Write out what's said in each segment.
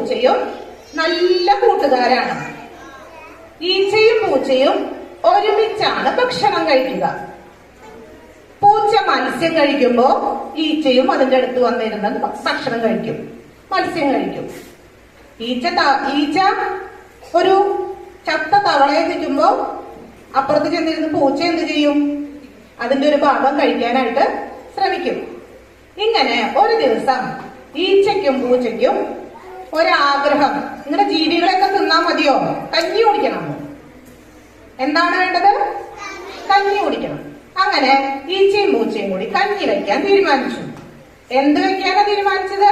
പൂച്ചയും നല്ല കൂട്ടുകാരാണ്. ഈച്ചയും പൂച്ചയും ഒരുമിച്ചാണ് ഭക്ഷണം കഴിക്കുക. പൂച്ച മത്സ്യം കഴിക്കുമ്പോ ഈച്ചയും അതിന്റെ അടുത്ത് വന്നിരുന്നത് ഭക്ഷണം കഴിക്കും, മത്സ്യം കഴിക്കും. ഈച്ച ഒരു ചത്ത തവളയെ നിൽക്കുമ്പോ അപ്പുറത്ത് ചെന്നിരുന്ന് പൂച്ച എന്ത് ചെയ്യും? അതിന്റെ ഒരു ഭാഗം കഴിക്കാനായിട്ട് ശ്രമിക്കും. ഇങ്ങനെ ഒരു ദിവസം ഈച്ചയ്ക്കും പൂച്ചയ്ക്കും ഒരാഗ്രഹം, ഇങ്ങനെ ജീവികളെയൊക്കെ തിന്നാ മതിയോ? കഞ്ഞി കുടിക്കണം. എന്താണ് വേണ്ടത്? കഞ്ഞി കുടിക്കണം. അങ്ങനെ ഈച്ചയും പൂച്ചയും കൂടി കഞ്ഞി വെക്കാൻ തീരുമാനിച്ചു. എന്ത് വെക്കാനാ തീരുമാനിച്ചത്?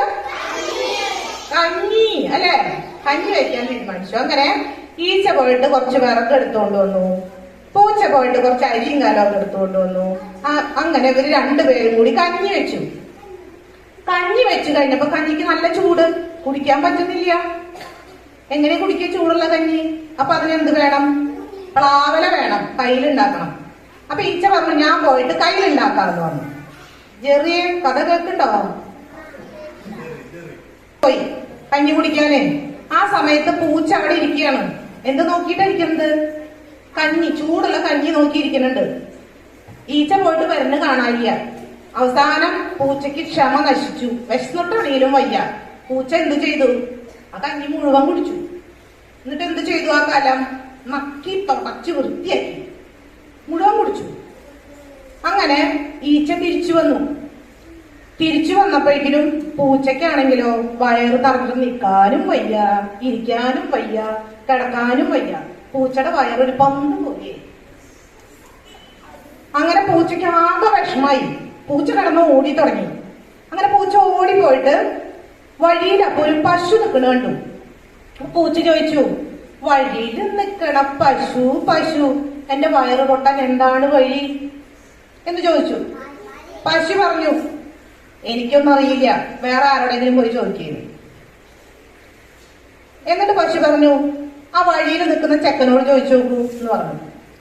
കഞ്ഞി അല്ലെ? കഞ്ഞി വെക്കാൻ തീരുമാനിച്ചു. അങ്ങനെ ഈച്ച പോയിട്ട് കുറച്ച് വിറക് എടുത്തുകൊണ്ട് വന്നു, പൂച്ച പോയിട്ട് കുറച്ച് അരിയും കാലമൊക്കെ എടുത്തുകൊണ്ട് വന്നു. അങ്ങനെ ഇവര് രണ്ടുപേരും കൂടി കഞ്ഞി വെച്ചു. കഞ്ഞി വെച്ച് കഴിഞ്ഞപ്പോ കഞ്ഞിക്ക് നല്ല ചൂട്, കുടിക്കാൻ പറ്റുന്നില്ല. എങ്ങനെ കുടിക്കുക ചൂടുള്ള കഞ്ഞി? അപ്പൊ അതിനെന്ത് വേണം? പ്ലാവല വേണം, കയ്യിലുണ്ടാക്കണം. അപ്പൊ ഈച്ച പറഞ്ഞു, ഞാൻ പോയിട്ട് കയ്യിലുണ്ടാക്കാന്ന് പറഞ്ഞു. ചെറിയ കഥ കേൾക്കുണ്ടോ? പോയി കഞ്ഞി കുടിക്കാനേ. ആ സമയത്ത് പൂച്ച അവിടെ ഇരിക്കുകയാണ്. എന്ത് നോക്കിയിട്ടായിരിക്കുന്നത്? കഞ്ഞി, ചൂടുള്ള കഞ്ഞി നോക്കിയിരിക്കുന്നുണ്ട്. ഈച്ച പോയിട്ട് വരുന്ന കാണാനില്ല. അവസാനം പൂച്ചയ്ക്ക് ക്ഷമ നശിച്ചു. വിശന്നിട്ടാണെങ്കിലും വയ്യ. പൂച്ച എന്ത് ചെയ്തു? ആ കഞ്ഞി മുഴുവൻ കുടിച്ചു. എന്നിട്ട് എന്ത് ചെയ്തു? ആ കലം നക്കി തുടച്ച് വൃത്തിയാക്കി മുഴുവൻ കുടിച്ചു. അങ്ങനെ ഈച്ച തിരിച്ചു വന്നു. തിരിച്ചു വന്നപ്പോഴേക്കും പൂച്ചയ്ക്കാണെങ്കിലോ വയറ് തറഞ്ഞു നിൽക്കാനും വയ്യ, ഇരിക്കാനും വയ്യ, കിടക്കാനും വയ്യ. പൂച്ചയുടെ വയറൊരു പന്ത് പോലെ. അങ്ങനെ പൂച്ചയ്ക്ക് ആകെ വിഷമായി. പൂച്ച കിടന്ന് ഓടി തുടങ്ങി. അങ്ങനെ പൂച്ച ഓടിപ്പോയിട്ട് വഴിയിൽ അപ്പൊ ഒരു പശു നിൽക്കണ കണ്ടു. പൂച്ച ചോദിച്ചു, വഴിയിൽ നിൽക്കണ പശു പശു എന്റെ വയറ് പൊട്ടാൻ എന്താണ് വഴി എന്ന് ചോദിച്ചു. പശു പറഞ്ഞു, എനിക്കൊന്നും അറിയില്ല, വേറെ ആരോടെങ്കിലും പോയി ചോദിക്കുന്നു. എന്നിട്ട് പശു പറഞ്ഞു, ആ വഴിയിൽ നിൽക്കുന്ന ചെക്കനോട് ചോദിച്ചു നോക്കൂ എന്ന് പറഞ്ഞു.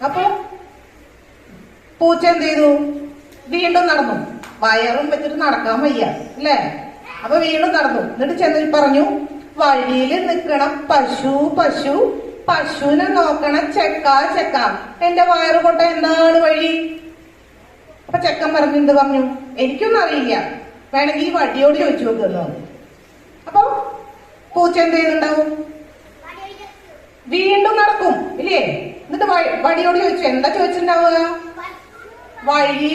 അപ്പൊ പൂച്ച എന്ത് ചെയ്തു? വീണ്ടും നടന്നു. വയറും വെച്ചിട്ട് നടക്കാൻ വയ്യ അല്ലേ? അപ്പൊ വീണ്ടും നടന്നു. എന്നിട്ട് ചെന്ന് പറഞ്ഞു, വഴിയിൽ നിൽക്കണ പശു പശു പശുവിനെ നോക്കണ ചെക്ക ചെക്ക എന്റെ വയറ് പൊട്ട എന്താണ് വഴി? അപ്പൊ ചെക്കൻ പറഞ്ഞു, എന്ത് പറഞ്ഞു? എനിക്കൊന്നും അറിയില്ല, വേണമെങ്കിൽ ഈ വടിയോട് ചോദിച്ചു നോക്കുന്നു. അപ്പൊ പൂച്ച എന്ത് ചെയ്യുന്നുണ്ടാവും? വീണ്ടും നടക്കും ഇല്ലേ? എന്നിട്ട് വടിയോട് ചോദിച്ചു. എന്താ ചോദിച്ചിട്ടുണ്ടാവുക? വഴി